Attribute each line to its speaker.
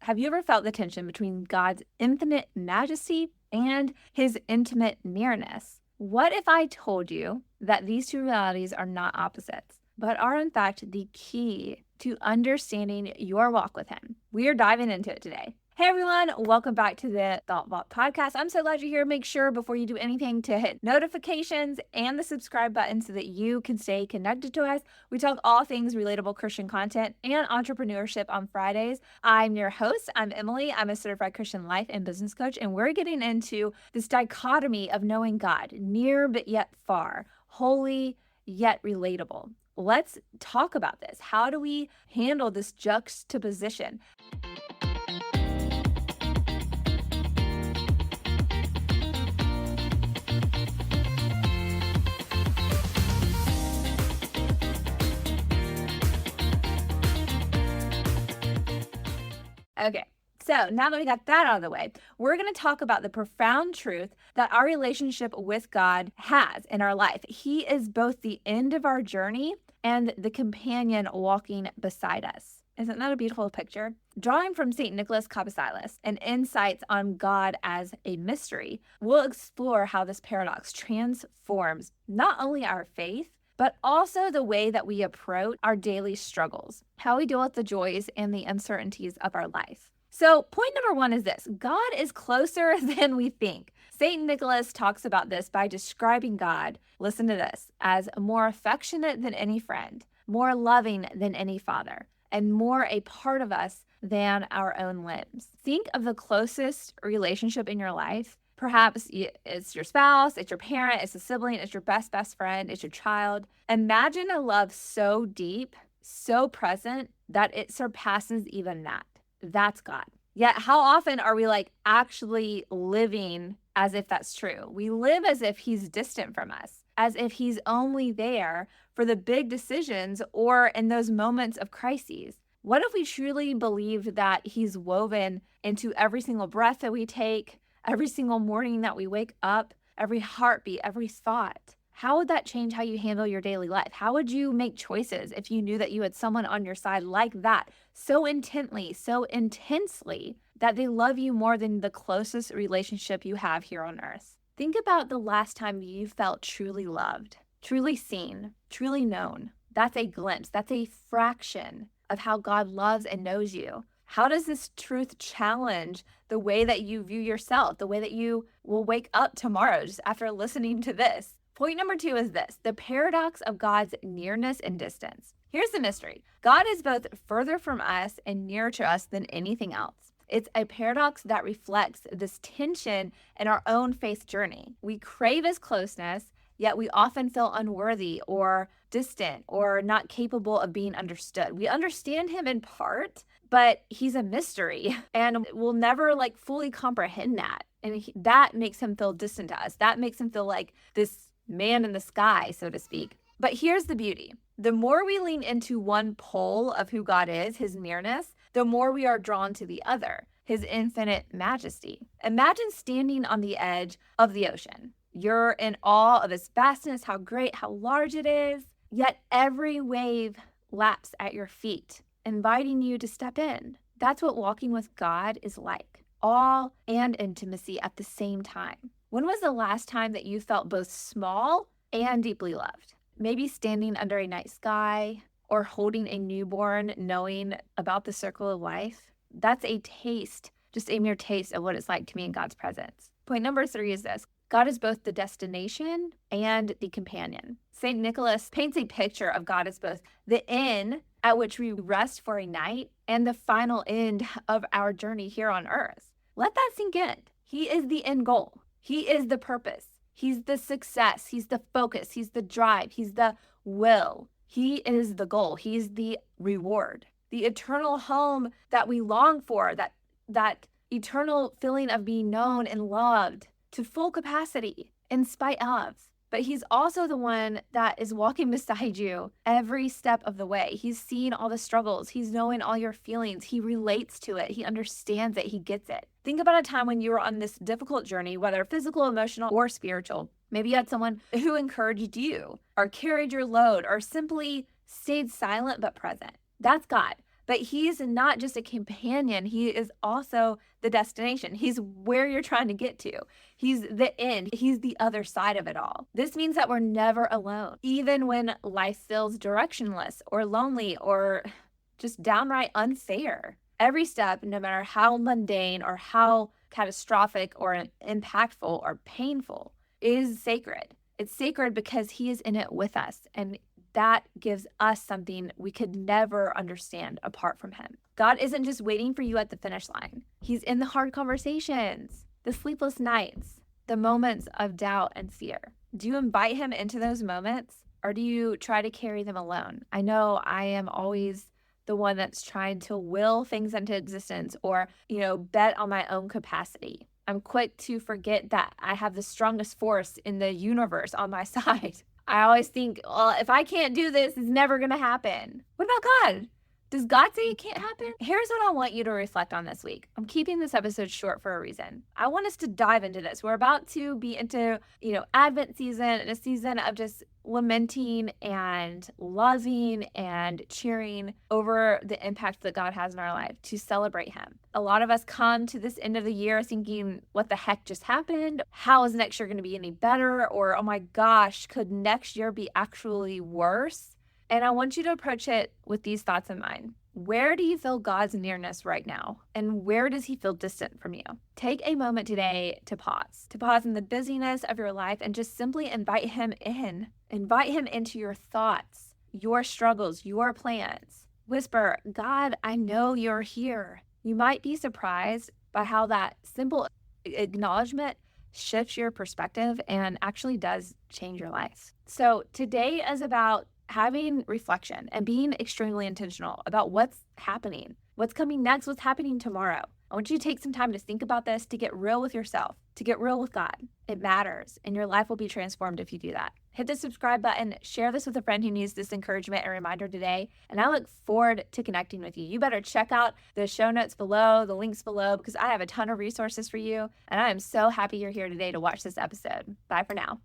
Speaker 1: Have you ever felt the tension between God's infinite majesty and his intimate nearness? What if I told you that these two realities are not opposites, but are in fact the key to understanding your walk with him? We are diving into it today. Hey everyone, welcome back to the Thought Vault podcast. I'm so glad you're here. Make sure before you do anything to hit notifications and the subscribe button so that you can stay connected to us. We talk all things relatable Christian content and entrepreneurship on Fridays. I'm your host. I'm Emily. I'm a certified Christian life and business coach, and we're getting into this dichotomy of knowing God, near but yet far, holy yet relatable. Let's talk about this. How do we handle this juxtaposition? Okay, so now that we got that out of the way, we're going to talk about the profound truth that our relationship with God has in our life. He is both the end of our journey and the companion walking beside us. Isn't that a beautiful picture? Drawing from Saint Nicholas Cabasilas and insights on God as a mystery, we'll explore how this paradox transforms not only our faith, but also the way that we approach our daily struggles, how we deal with the joys and the uncertainties of our life. So point number one is this: God is closer than we think. Saint Nicholas talks about this by describing God, listen to this, as more affectionate than any friend, more loving than any father, and more a part of us than our own limbs. Think of the closest relationship in your life. Perhaps it's your spouse, it's your parent, it's a sibling, it's your best friend, it's your child. Imagine a love so deep, so present, that it surpasses even that. That's God. Yet how often are we actually living as if that's true? We live as if he's distant from us, as if he's only there for the big decisions or in those moments of crises. What if we truly believed that he's woven into every single breath that we take, every single morning that we wake up, every heartbeat, every thought? How would that change how you handle your daily life? How would you make choices if you knew that you had someone on your side like that, so intently, so intensely, that they love you more than the closest relationship you have here on earth? Think about the last time you felt truly loved, truly seen, truly known. That's a glimpse. That's a fraction of how God loves and knows you. How does this truth challenge the way that you view yourself, the way that you will wake up tomorrow just after listening to this? Point number two is this: the paradox of God's nearness and distance. Here's the mystery. God is both further from us and nearer to us than anything else. It's a paradox that reflects this tension in our own faith journey. We crave his closeness, yet we often feel unworthy or distant or not capable of being understood. We understand him in part, but he's a mystery and we'll never fully comprehend that. And that makes him feel distant to us. That makes him feel like this man in the sky, so to speak. But here's the beauty. The more we lean into one pole of who God is, his nearness, the more we are drawn to the other, his infinite majesty. Imagine standing on the edge of the ocean. You're in awe of its vastness, how great, how large it is, yet every wave laps at your feet, inviting you to step in. That's what walking with God is like. Awe and intimacy at the same time. When was the last time that you felt both small and deeply loved? Maybe standing under a night sky or holding a newborn, knowing about the circle of life. That's a taste, just a mere taste of what it's like to be in God's presence. Point number three is this: God is both the destination and the companion. Saint Nicholas paints a picture of God as both the inn at which we rest for a night and the final end of our journey here on earth. Let that sink in. He is the end goal. He is the purpose. He's the success. He's the focus. He's the drive. He's the will. He is the goal. He's the reward. The eternal home that we long for, that eternal feeling of being known and loved to full capacity in spite of. But he's also the one that is walking beside you every step of the way. He's seeing all the struggles. He's knowing all your feelings. He relates to it. He understands it. He gets it. Think about a time when you were on this difficult journey, whether physical, emotional, or spiritual. Maybe you had someone who encouraged you or carried your load or simply stayed silent but present. That's God. But he's not just a companion. He is also the destination. He's where you're trying to get to. He's the end. He's the other side of it all. This means that we're never alone, even when life feels directionless or lonely or just downright unfair. Every step, no matter how mundane or how catastrophic or impactful or painful, is sacred. It's sacred because he is in it with us, and that gives us something we could never understand apart from him. God isn't just waiting for you at the finish line. He's in the hard conversations, the sleepless nights, the moments of doubt and fear. Do you invite him into those moments, or do you try to carry them alone? I know I am always the one that's trying to will things into existence or, bet on my own capacity. I'm quick to forget that I have the strongest force in the universe on my side. I always think, well, if I can't do this, it's never going to happen. What about God? Does God say it can't happen? Here's what I want you to reflect on this week. I'm keeping this episode short for a reason. I want us to dive into this. We're about to be into, Advent season, and a season of just lamenting and loving and cheering over the impact that God has in our life, to celebrate him. A lot of us come to this end of the year thinking, what the heck just happened? How is next year going to be any better? Or, oh my gosh, could next year be actually worse? And I want you to approach it with these thoughts in mind. Where do you feel God's nearness right now? And where does he feel distant from you? Take a moment today to pause in the busyness of your life and just simply invite him in. Invite him into your thoughts, your struggles, your plans. Whisper, God, I know you're here. You might be surprised by how that simple acknowledgement shifts your perspective and actually does change your life. So today is about having reflection and being extremely intentional about what's happening, what's coming next, what's happening tomorrow. I want you to take some time to think about this, to get real with yourself, to get real with God. It matters, and your life will be transformed if you do that. Hit the subscribe button, share this with a friend who needs this encouragement and reminder today, and I look forward to connecting with you. You better check out the show notes below, the links below, because I have a ton of resources for you, and I am so happy you're here today to watch this episode. Bye for now.